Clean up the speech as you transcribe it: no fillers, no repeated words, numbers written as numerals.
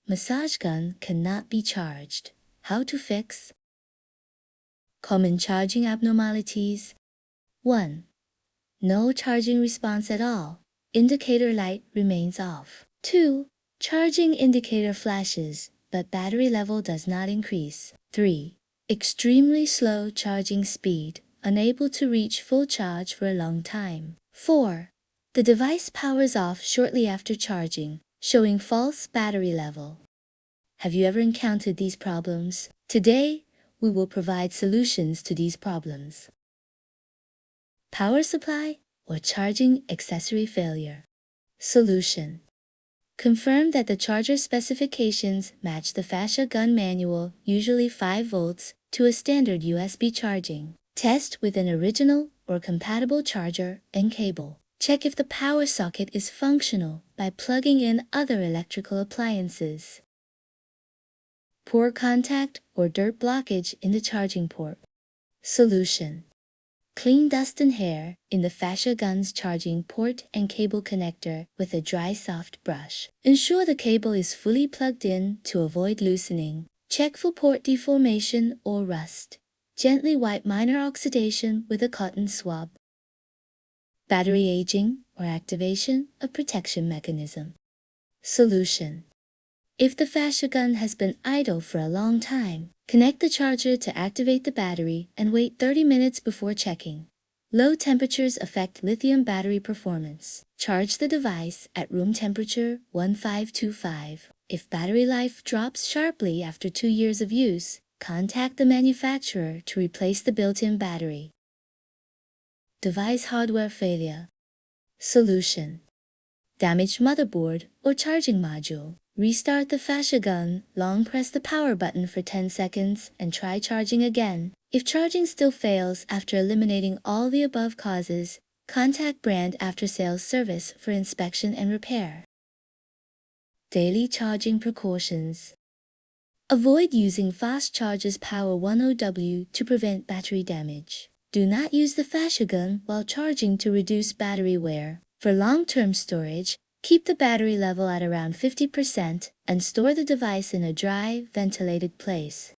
Massage gun cannot be charged. How to fix? Common charging abnormalities. 1. No charging response at all. Indicator light remains off. 2. Charging indicator flashes, but battery level does not increase. 3. Extremely slow charging speed, unable to reach full charge for a long time. 4. The device powers off shortly after charging, showing false battery level. Have you ever encountered these problems? Today, we will provide solutions to these problems. Power supply or charging accessory failure. Solution. Confirm that the charger specifications match the fascia gun manual, usually 5 volts, to a standard USB charging. Test with an original or compatible charger and cable. Check if the power socket is functional by plugging in other electrical appliances. Poor contact or dirt blockage in the charging port. Solution. Clean dust and hair in the fascia gun's charging port and cable connector with a dry soft brush. Ensure the cable is fully plugged in to avoid loosening. Check for port deformation or rust. Gently wipe minor oxidation with a cotton swab. Battery aging or activation of protection mechanism. Solution. If the fascia gun has been idle for a long time, connect the charger to activate the battery and wait 30 minutes before checking. Low temperatures affect lithium battery performance. Charge the device at room temperature 1525. If battery life drops sharply after 2 years of use, contact the manufacturer to replace the built-in battery. Device hardware failure. Solution. Damaged motherboard or charging module. Restart the fascia gun, long press the power button for 10 seconds, and try charging again. If charging still fails after eliminating all the above causes, contact brand after-sales service for inspection and repair. Daily charging precautions. Avoid using fast charger's power 10W to prevent battery damage. Do not use the fascia gun while charging to reduce battery wear. For long-term storage, keep the battery level at around 50% and store the device in a dry, ventilated place.